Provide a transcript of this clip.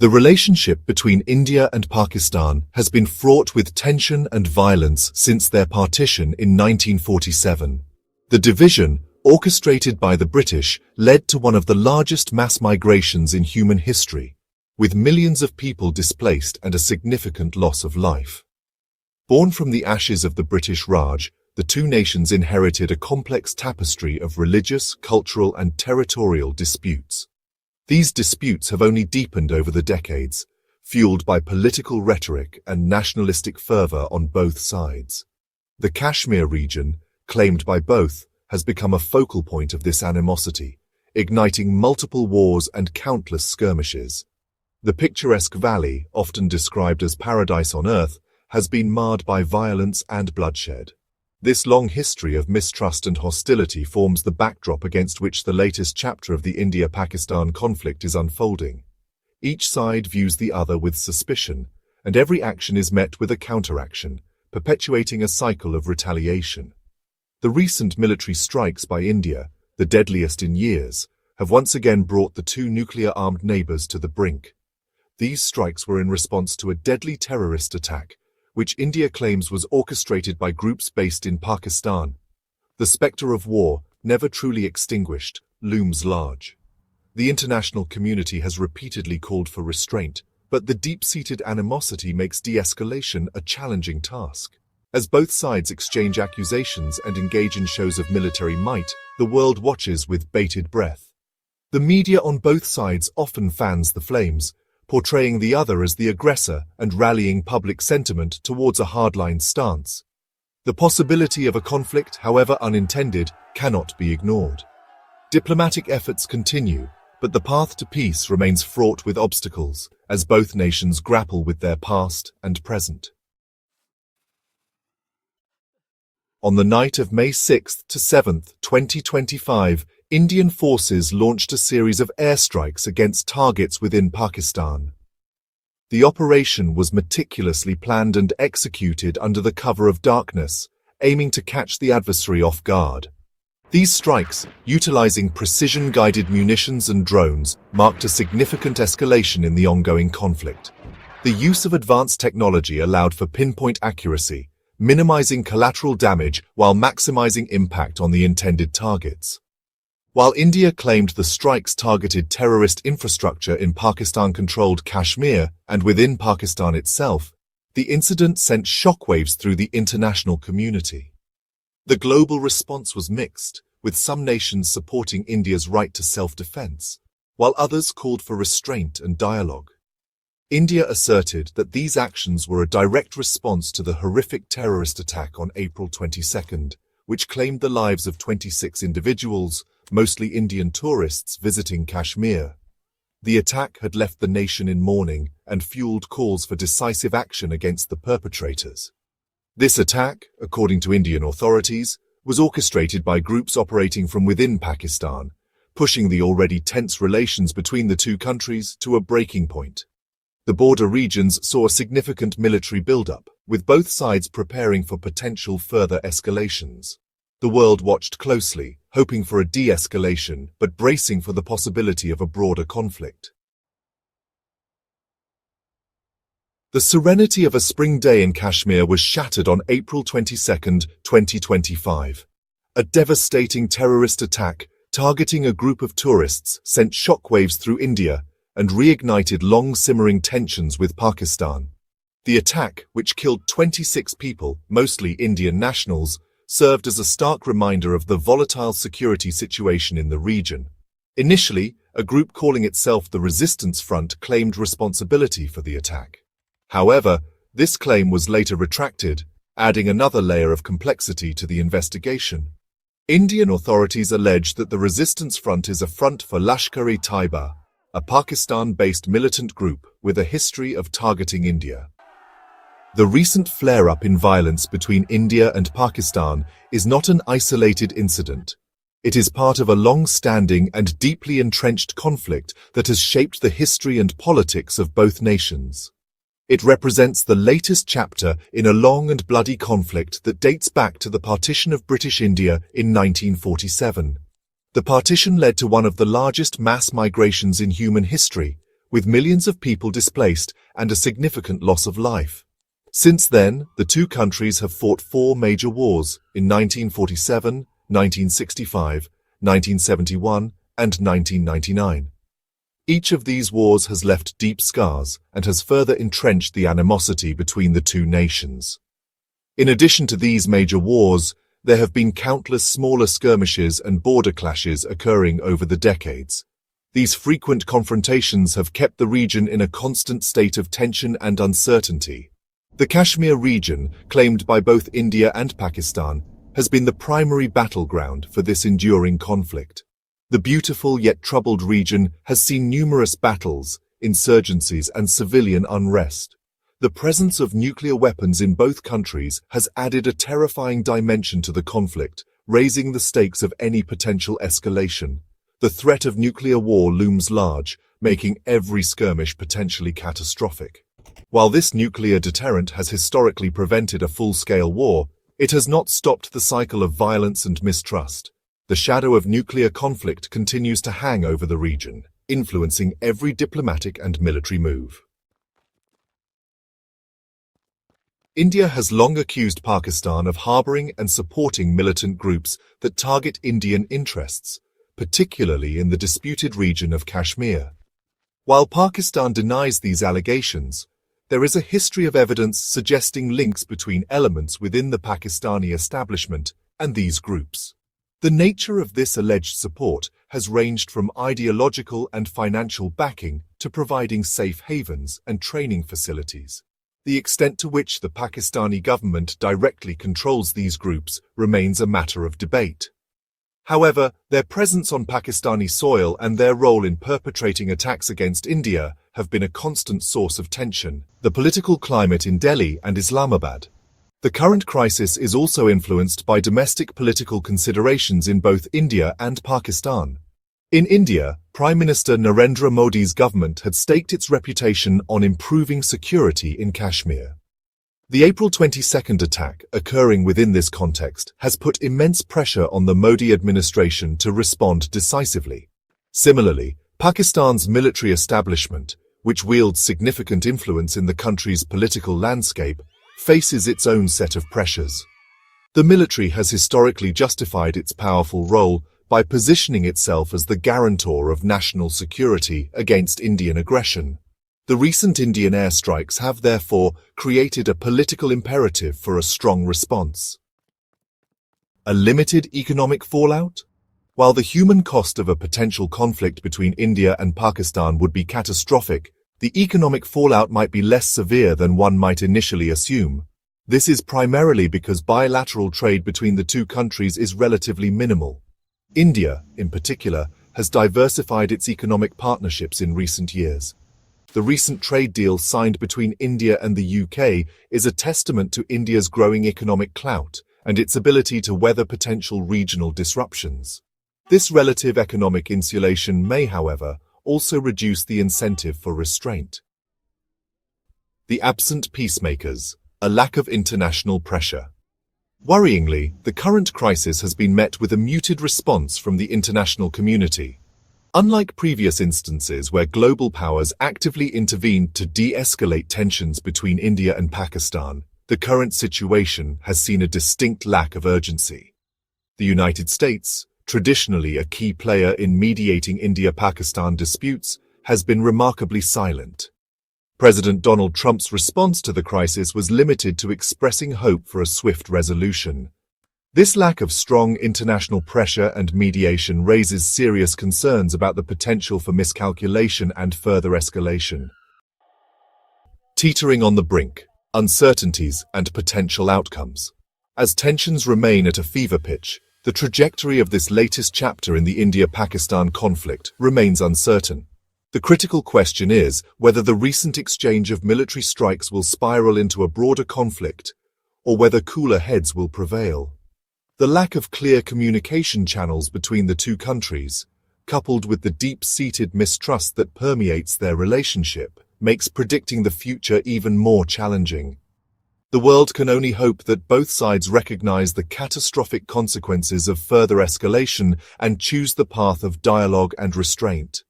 The relationship between India and Pakistan has been fraught with tension and violence since their partition in 1947. The division, orchestrated by the British, led to one of the largest mass migrations in human history, with millions of people displaced and a significant loss of life. Born from the ashes of the British Raj, the two nations inherited a complex tapestry of religious, cultural, and territorial disputes. These disputes have only deepened over the decades, fueled by political rhetoric and nationalistic fervor on both sides. The Kashmir region, claimed by both, has become a focal point of this animosity, igniting multiple wars and countless skirmishes. The picturesque valley, often described as paradise on earth, has been marred by violence and bloodshed. This long history of mistrust and hostility forms the backdrop against which the latest chapter of the India-Pakistan conflict is unfolding. Each side views the other with suspicion, and every action is met with a counteraction, perpetuating a cycle of retaliation. The recent military strikes by India, the deadliest in years, have once again brought the two nuclear-armed neighbors to the brink. These strikes were in response to a deadly terrorist attack, which India claims was orchestrated by groups based in Pakistan. The specter of war, never truly extinguished, looms large. The international community has repeatedly called for restraint, but the deep-seated animosity makes de-escalation a challenging task. As both sides exchange accusations and engage in shows of military might, the world watches with bated breath. The media on both sides often fans the flames, portraying the other as the aggressor and rallying public sentiment towards a hardline stance. The possibility of a conflict, however unintended, cannot be ignored. Diplomatic efforts continue, but the path to peace remains fraught with obstacles as both nations grapple with their past and present. On the night of May 6 to 7, 2025, Indian forces launched a series of airstrikes against targets within Pakistan. The operation was meticulously planned and executed under the cover of darkness, aiming to catch the adversary off guard. These strikes, utilizing precision-guided munitions and drones, marked a significant escalation in the ongoing conflict. The use of advanced technology allowed for pinpoint accuracy, minimizing collateral damage while maximizing impact on the intended targets. While India claimed the strikes targeted terrorist infrastructure in Pakistan-controlled Kashmir and within Pakistan itself, the incident sent shockwaves through the international community. The global response was mixed, with some nations supporting India's right to self-defense, while others called for restraint and dialogue. India asserted that these actions were a direct response to the horrific terrorist attack on April 22, which claimed the lives of 26 individuals, mostly Indian tourists visiting Kashmir. The attack had left the nation in mourning and fueled calls for decisive action against the perpetrators. This attack, according to Indian authorities, was orchestrated by groups operating from within Pakistan, pushing the already tense relations between the two countries to a breaking point. The border regions saw a significant military buildup, with both sides preparing for potential further escalations. The world watched closely, hoping for a de-escalation, but bracing for the possibility of a broader conflict. The serenity of a spring day in Kashmir was shattered on April 22, 2025. A devastating terrorist attack targeting a group of tourists sent shockwaves through India and reignited long-simmering tensions with Pakistan. The attack, which killed 26 people, mostly Indian nationals, served as a stark reminder of the volatile security situation in the region. Initially, a group calling itself the Resistance Front claimed responsibility for the attack. However, this claim was later retracted, adding another layer of complexity to the investigation. Indian authorities allege that the Resistance Front is a front for Lashkar-e-Taiba, a Pakistan-based militant group with a history of targeting India. The recent flare-up in violence between India and Pakistan is not an isolated incident. It is part of a long-standing and deeply entrenched conflict that has shaped the history and politics of both nations. It represents the latest chapter in a long and bloody conflict that dates back to the partition of British India in 1947. The partition led to one of the largest mass migrations in human history, with millions of people displaced and a significant loss of life. Since then, the two countries have fought four major wars in 1947, 1965, 1971, and 1999. Each of these wars has left deep scars and has further entrenched the animosity between the two nations. In addition to these major wars, there have been countless smaller skirmishes and border clashes occurring over the decades. These frequent confrontations have kept the region in a constant state of tension and uncertainty. The Kashmir region, claimed by both India and Pakistan, has been the primary battleground for this enduring conflict. The beautiful yet troubled region has seen numerous battles, insurgencies, and civilian unrest. The presence of nuclear weapons in both countries has added a terrifying dimension to the conflict, raising the stakes of any potential escalation. The threat of nuclear war looms large, making every skirmish potentially catastrophic. While this nuclear deterrent has historically prevented a full-scale war, it has not stopped the cycle of violence and mistrust. The shadow of nuclear conflict continues to hang over the region, influencing every diplomatic and military move. India has long accused Pakistan of harboring and supporting militant groups that target Indian interests, particularly in the disputed region of Kashmir. While Pakistan denies these allegations, there is a history of evidence suggesting links between elements within the Pakistani establishment and these groups. The nature of this alleged support has ranged from ideological and financial backing to providing safe havens and training facilities. The extent to which the Pakistani government directly controls these groups remains a matter of debate. However, their presence on Pakistani soil and their role in perpetrating attacks against India have been a constant source of tension. The political climate in Delhi and Islamabad. The current crisis is also influenced by domestic political considerations in both India and Pakistan. In India, Prime Minister Narendra Modi's government had staked its reputation on improving security in Kashmir. The April 22nd attack, occurring within this context, has put immense pressure on the Modi administration to respond decisively. Similarly, Pakistan's military establishment, which wields significant influence in the country's political landscape, faces its own set of pressures. The military has historically justified its powerful role by positioning itself as the guarantor of national security against Indian aggression. The recent Indian airstrikes have therefore created a political imperative for a strong response. A limited economic fallout? While the human cost of a potential conflict between India and Pakistan would be catastrophic, the economic fallout might be less severe than one might initially assume. This is primarily because bilateral trade between the two countries is relatively minimal. India, in particular, has diversified its economic partnerships in recent years. The recent trade deal signed between India and the UK is a testament to India's growing economic clout and its ability to weather potential regional disruptions. This relative economic insulation may, however, also reduce the incentive for restraint. The absent peacemakers, a lack of international pressure. Worryingly, the current crisis has been met with a muted response from the international community. Unlike previous instances where global powers actively intervened to de-escalate tensions between India and Pakistan, the current situation has seen a distinct lack of urgency. The United States, traditionally a key player in mediating India-Pakistan disputes, has been remarkably silent. President Donald Trump's response to the crisis was limited to expressing hope for a swift resolution. This lack of strong international pressure and mediation raises serious concerns about the potential for miscalculation and further escalation. Teetering on the brink, uncertainties and potential outcomes. As tensions remain at a fever pitch, the trajectory of this latest chapter in the India-Pakistan conflict remains uncertain. The critical question is whether the recent exchange of military strikes will spiral into a broader conflict, or whether cooler heads will prevail. The lack of clear communication channels between the two countries, coupled with the deep-seated mistrust that permeates their relationship, makes predicting the future even more challenging. The world can only hope that both sides recognize the catastrophic consequences of further escalation and choose the path of dialogue and restraint.